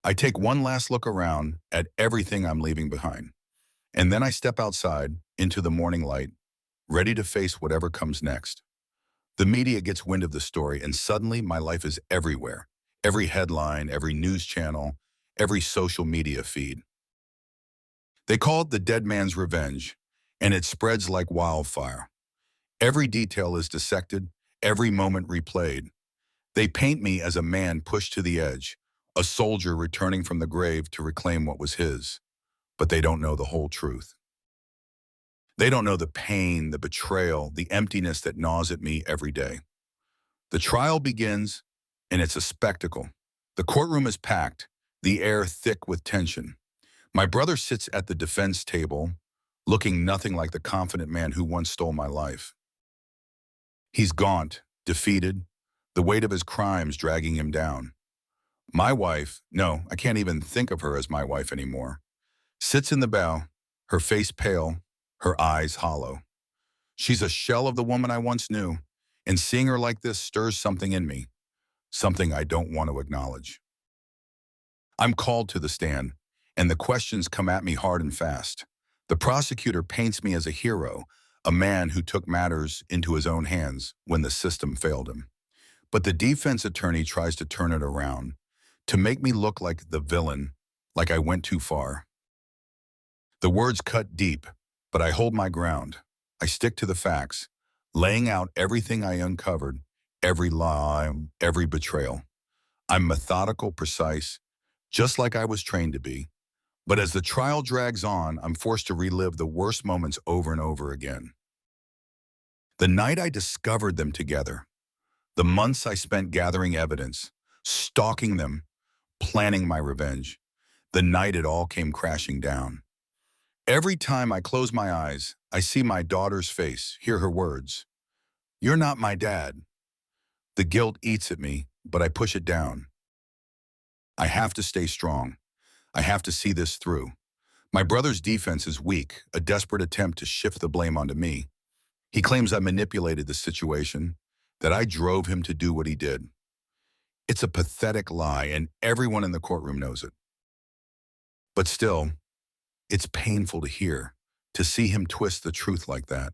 S1: I take one last look around at everything I'm leaving behind. And then I step outside, into the morning light, ready to face whatever comes next. The media gets wind of the story, and suddenly my life is everywhere. Every headline, every news channel, every social media feed. They call it the dead man's revenge, and it spreads like wildfire. Every detail is dissected, every moment replayed. They paint me as a man pushed to the edge, a soldier returning from the grave to reclaim what was his. But they don't know the whole truth. They don't know the pain, the betrayal, the emptiness that gnaws at me every day. The trial begins, and it's a spectacle. The courtroom is packed, the air thick with tension. My brother sits at the defense table, looking nothing like the confident man who once stole my life. He's gaunt, defeated, the weight of his crimes dragging him down. My wife, no, I can't even think of her as my wife anymore, sits in the bow, her face pale, her eyes hollow. She's a shell of the woman I once knew, and seeing her like this stirs something in me, something I don't want to acknowledge. I'm called to the stand, and the questions come at me hard and fast. The prosecutor paints me as a hero, a man who took matters into his own hands when the system failed him. But the defense attorney tries to turn it around, to make me look like the villain, like I went too far. The words cut deep, but I hold my ground. I stick to the facts, laying out everything I uncovered, every lie, every betrayal. I'm methodical, precise, just like I was trained to be. But as the trial drags on, I'm forced to relive the worst moments over and over again. The night I discovered them together, the months I spent gathering evidence, stalking them, planning my revenge, the night it all came crashing down. Every time I close my eyes, I see my daughter's face, hear her words. "You're not my dad." The guilt eats at me, but I push it down. I have to stay strong. I have to see this through. My brother's defense is weak, a desperate attempt to shift the blame onto me. He claims I manipulated the situation, that I drove him to do what he did. It's a pathetic lie, and everyone in the courtroom knows it. But still, it's painful to hear, to see him twist the truth like that.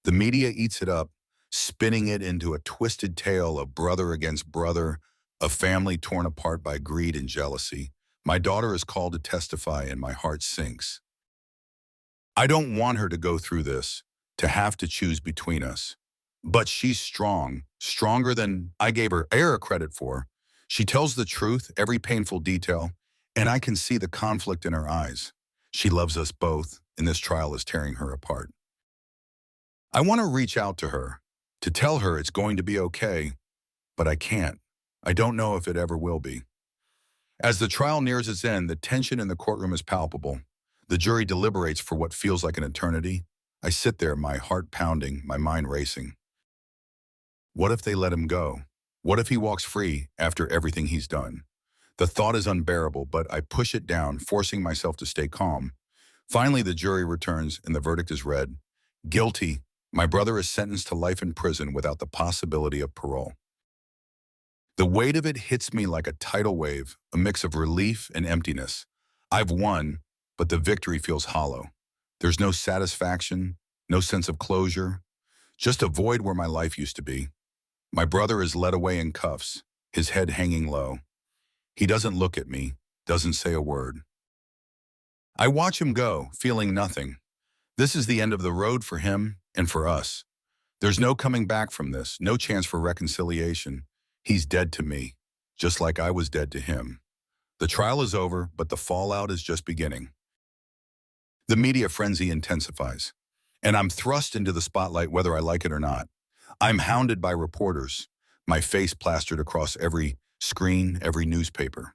S1: The media eats it up, spinning it into a twisted tale of brother against brother, a family torn apart by greed and jealousy. My daughter is called to testify, and my heart sinks. I don't want her to go through this, to have to choose between us. But she's strong, stronger than I gave her credit for. She tells the truth, every painful detail, and I can see the conflict in her eyes. She loves us both, and this trial is tearing her apart. I want to reach out to her, to tell her it's going to be okay, but I can't. I don't know if it ever will be. As the trial nears its end, the tension in the courtroom is palpable. The jury deliberates for what feels like an eternity. I sit there, my heart pounding, my mind racing. What if they let him go? What if he walks free after everything he's done? The thought is unbearable, but I push it down, forcing myself to stay calm. Finally, the jury returns and the verdict is read. Guilty. My brother is sentenced to life in prison without the possibility of parole. The weight of it hits me like a tidal wave, a mix of relief and emptiness. I've won, but the victory feels hollow. There's no satisfaction, no sense of closure, just a void where my life used to be. My brother is led away in cuffs, his head hanging low. He doesn't look at me, doesn't say a word. I watch him go, feeling nothing. This is the end of the road for him and for us. There's no coming back from this, no chance for reconciliation. He's dead to me, just like I was dead to him. The trial is over, but the fallout is just beginning. The media frenzy intensifies, and I'm thrust into the spotlight whether I like it or not. I'm hounded by reporters, my face plastered across every screen, every newspaper.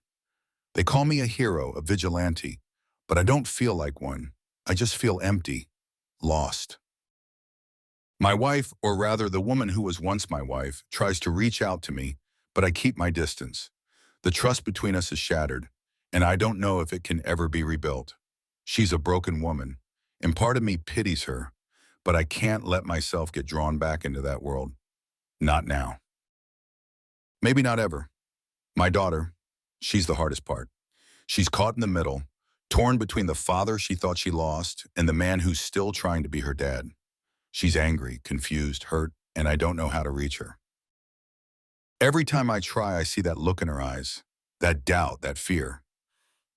S1: They call me a hero, a vigilante, but I don't feel like one. I just feel empty, lost. My wife, or rather the woman who was once my wife, tries to reach out to me, but I keep my distance. The trust between us is shattered, and I don't know if it can ever be rebuilt. She's a broken woman, and part of me pities her, but I can't let myself get drawn back into that world. Not now. Maybe not ever. My daughter, she's the hardest part. She's caught in the middle, torn between the father she thought she lost and the man who's still trying to be her dad. She's angry, confused, hurt, and I don't know how to reach her. Every time I try, I see that look in her eyes, that doubt, that fear.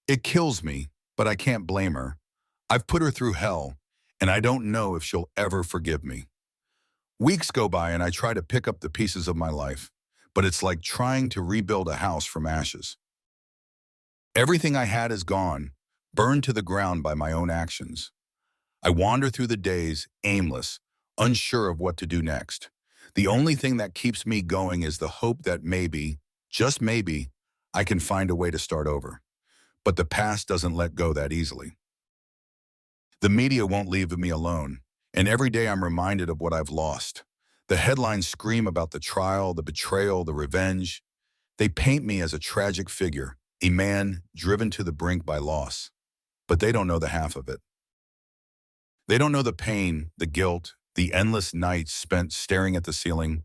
S1: It kills me, but I can't blame her. I've put her through hell, and I don't know if she'll ever forgive me. Weeks go by and I try to pick up the pieces of my life, but it's like trying to rebuild a house from ashes. Everything I had is gone, burned to the ground by my own actions. I wander through the days, aimless, unsure of what to do next. The only thing that keeps me going is the hope that maybe, just maybe, I can find a way to start over. But the past doesn't let go that easily. The media won't leave me alone, and every day I'm reminded of what I've lost. The headlines scream about the trial, the betrayal, the revenge. They paint me as a tragic figure, a man driven to the brink by loss. But they don't know the half of it. They don't know the pain, the guilt, the endless nights spent staring at the ceiling,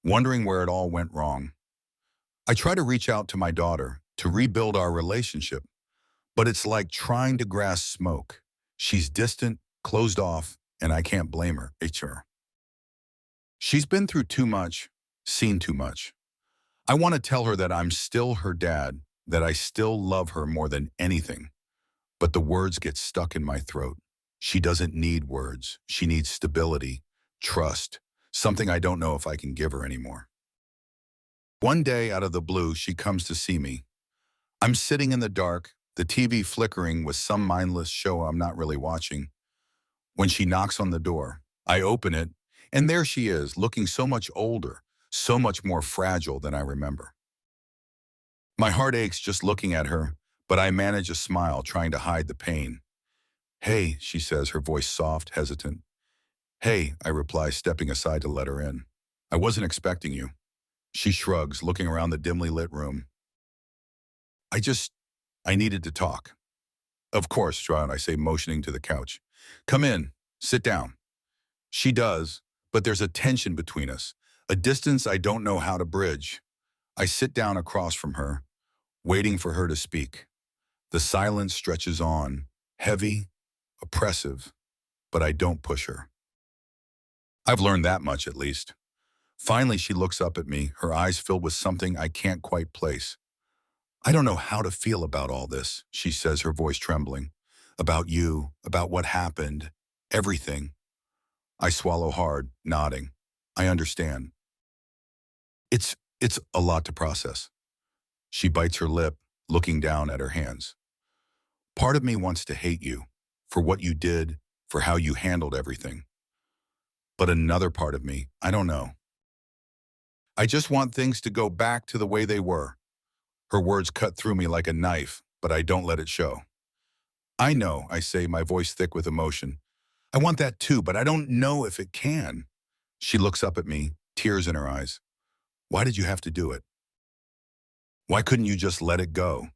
S1: wondering where it all went wrong. I try to reach out to my daughter, to rebuild our relationship, but it's like trying to grasp smoke. She's distant, closed off, and I can't blame her. She's been through too much, seen too much. I want to tell her that I'm still her dad, that I still love her more than anything. But the words get stuck in my throat. She doesn't need words. She needs stability, trust, something I don't know if I can give her anymore. One day, out of the blue, she comes to see me. I'm sitting in the dark, the TV flickering with some mindless show I'm not really watching. When she knocks on the door, I open it, and there she is, looking so much older, so much more fragile than I remember. My heart aches just looking at her, but I manage a smile, trying to hide the pain. "Hey," she says, her voice soft, hesitant. "Hey," I reply, stepping aside to let her in. "I wasn't expecting you." She shrugs, looking around the dimly lit room. I needed to talk." "Of course, Stroud," I say, motioning to the couch. "Come in, sit down." She does, but there's a tension between us, a distance I don't know how to bridge. I sit down across from her, waiting for her to speak. The silence stretches on, heavy, oppressive, but I don't push her. I've learned that much, at least. Finally, she looks up at me, her eyes filled with something I can't quite place. "I don't know how to feel about all this," she says, her voice trembling. "About you, about what happened, everything." I swallow hard, nodding. I understand. It's a lot to process." She bites her lip, looking down at her hands. "Part of me wants to hate you, for what you did, for how you handled everything. But another part of me, I don't know. I just want things to go back to the way they were." Her words cut through me like a knife, but I don't let it show. "I know," I say, my voice thick with emotion. "I want that too, but I don't know if it can." She looks up at me, tears in her eyes. Why did you have to do it? Why couldn't you just let it go?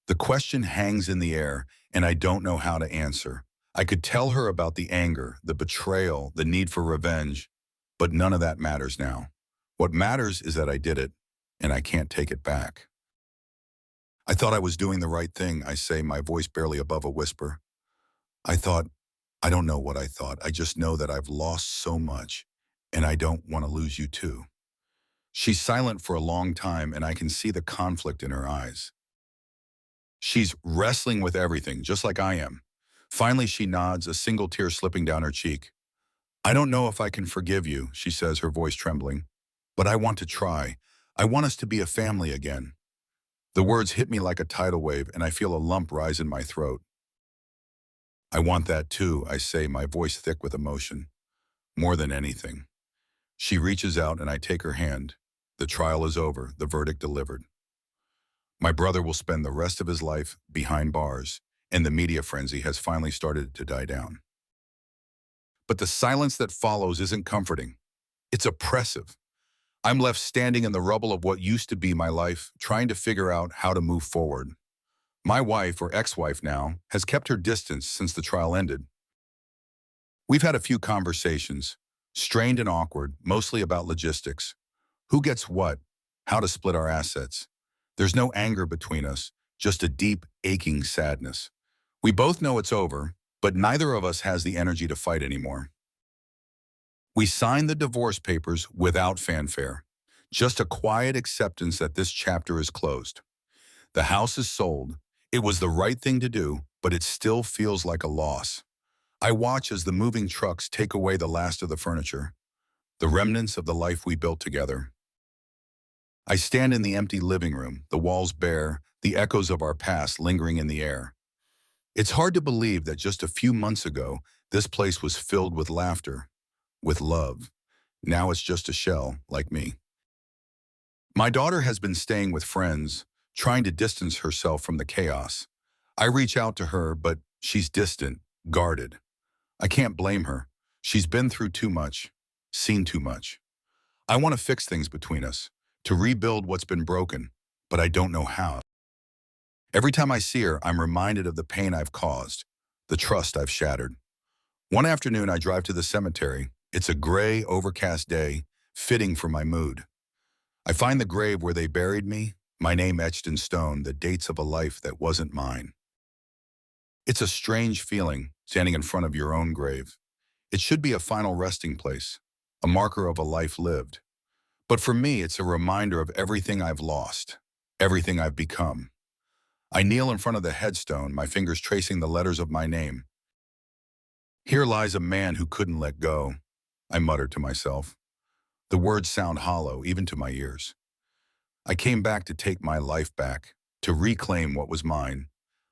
S1: The question hangs in the air, and I don't know how to answer. I could tell her about the anger, the betrayal, the need for revenge, but none of that matters now. What matters is that I did it, and I can't take it back. I thought I was doing the right thing, I say, my voice barely above a whisper. I thought, I don't know what I thought. I just know that I've lost so much, and I don't want to lose you too. She's silent for a long time, and I can see the conflict in her eyes. She's wrestling with everything, just like I am. Finally, she nods, a single tear slipping down her cheek. I don't know if I can forgive you, she says, her voice trembling. But I want to try. I want us to be a family again. The words hit me like a tidal wave, and I feel a lump rise in my throat. I want that too, I say, my voice thick with emotion. More than anything. She reaches out and I take her hand. The trial is over, the verdict delivered. My brother will spend the rest of his life behind bars, and the media frenzy has finally started to die down. But the silence that follows isn't comforting. It's oppressive. I'm left standing in the rubble of what used to be my life, trying to figure out how to move forward. My wife, or ex-wife now, has kept her distance since the trial ended. We've had a few conversations, strained and awkward, mostly about logistics. Who gets what? How to split our assets. There's no anger between us, just a deep, aching sadness. We both know it's over, but neither of us has the energy to fight anymore. We signed the divorce papers without fanfare, just a quiet acceptance that this chapter is closed. The house is sold. It was the right thing to do, but it still feels like a loss. I watch as the moving trucks take away the last of the furniture, the remnants of the life we built together. I stand in the empty living room, the walls bare, the echoes of our past lingering in the air. It's hard to believe that just a few months ago, this place was filled with laughter, with love. Now it's just a shell, like me. My daughter has been staying with friends, trying to distance herself from the chaos. I reach out to her, but she's distant, guarded. I can't blame her. She's been through too much, seen too much. I want to fix things between us, to rebuild what's been broken, but I don't know how. Every time I see her, I'm reminded of the pain I've caused, the trust I've shattered. One afternoon, I drive to the cemetery. It's a gray, overcast day, fitting for my mood. I find the grave where they buried me, my name etched in stone, the dates of a life that wasn't mine. It's a strange feeling, standing in front of your own grave. It should be a final resting place, a marker of a life lived. But for me, it's a reminder of everything I've lost, everything I've become. I kneel in front of the headstone, my fingers tracing the letters of my name. Here lies a man who couldn't let go, I muttered to myself. The words sound hollow, even to my ears. I came back to take my life back, to reclaim what was mine.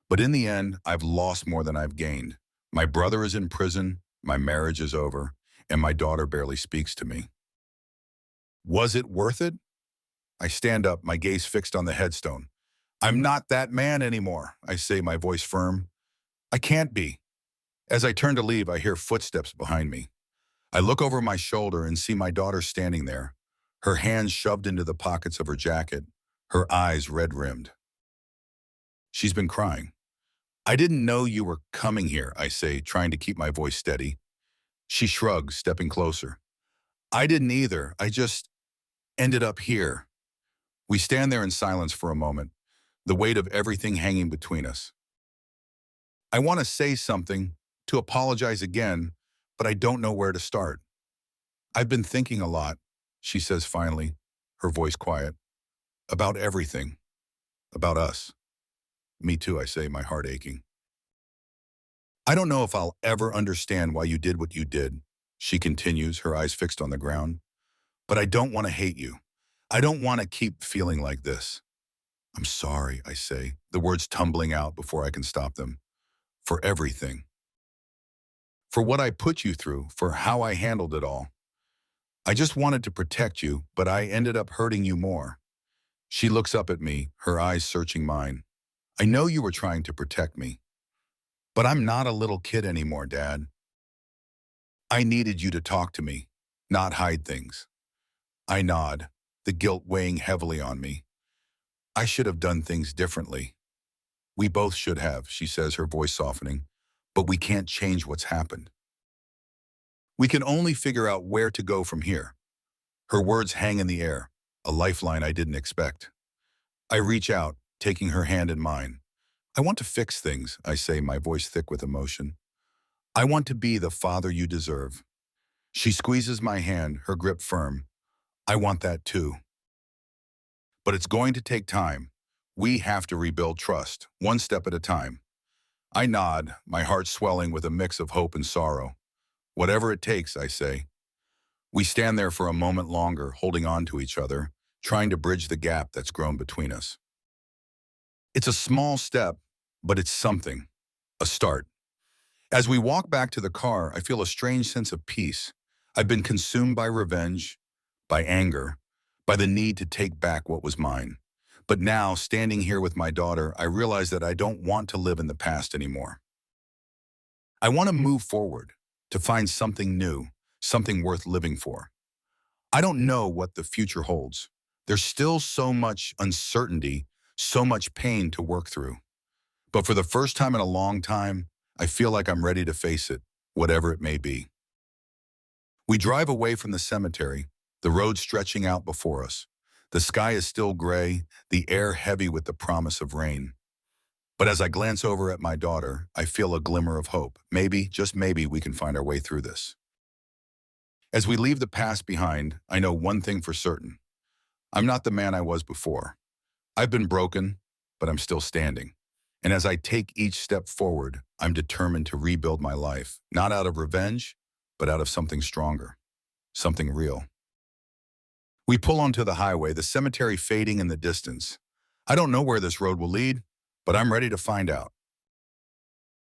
S1: But in the end, I've lost more than I've gained. My brother is in prison, my marriage is over, and my daughter barely speaks to me. Was it worth it? I stand up, my gaze fixed on the headstone. I'm not that man anymore, I say, my voice firm. I can't be. As I turn to leave, I hear footsteps behind me. I look over my shoulder and see my daughter standing there, her hands shoved into the pockets of her jacket, her eyes red-rimmed. She's been crying. I didn't know you were coming here, I say, trying to keep my voice steady. She shrugs, stepping closer. I didn't either. I just ended up here. We stand there in silence for a moment, the weight of everything hanging between us. I want to say something, to apologize again, but I don't know where to start. I've been thinking a lot, she says finally, her voice quiet, about everything, about us. Me too, I say, my heart aching. I don't know if I'll ever understand why you did what you did, she continues, her eyes fixed on the ground. But I don't want to hate you. I don't want to keep feeling like this. I'm sorry, I say, the words tumbling out before I can stop them. For everything. For what I put you through, for how I handled it all. I just wanted to protect you, but I ended up hurting you more. She looks up at me, her eyes searching mine. I know you were trying to protect me. But I'm not a little kid anymore, Dad. I needed you to talk to me, not hide things. I nod. the guilt weighing heavily on me. I should have done things differently. We both should have, she says, her voice softening. But we can't change what's happened. We can only figure out where to go from here. Her words hang in the air, a lifeline I didn't expect. I reach out, taking her hand in mine. I want to fix things, I say, my voice thick with emotion. I want to be the father you deserve. She squeezes my hand, her grip firm. I want that too. But it's going to take time. We have to rebuild trust, one step at a time. I nod, my heart swelling with a mix of hope and sorrow. Whatever it takes, I say. We stand there for a moment longer, holding on to each other, trying to bridge the gap that's grown between us. It's a small step, but it's something, a start. As we walk back to the car, I feel a strange sense of peace. I've been consumed by revenge, by anger, by the need to take back what was mine. But now, standing here with my daughter, I realize that I don't want to live in the past anymore. I want to move forward, to find something new, something worth living for. I don't know what the future holds. There's still so much uncertainty, so much pain to work through. But for the first time in a long time, I feel like I'm ready to face it, whatever it may be. We drive away from the cemetery, the road stretching out before us. The sky is still gray, the air heavy with the promise of rain. But as I glance over at my daughter, I feel a glimmer of hope. Maybe, just maybe, we can find our way through this. As we leave the past behind, I know one thing for certain. I'm not the man I was before. I've been broken, but I'm still standing. And as I take each step forward, I'm determined to rebuild my life, not out of revenge, but out of something stronger, something real. We pull onto the highway, the cemetery fading in the distance. I don't know where this road will lead, but I'm ready to find out.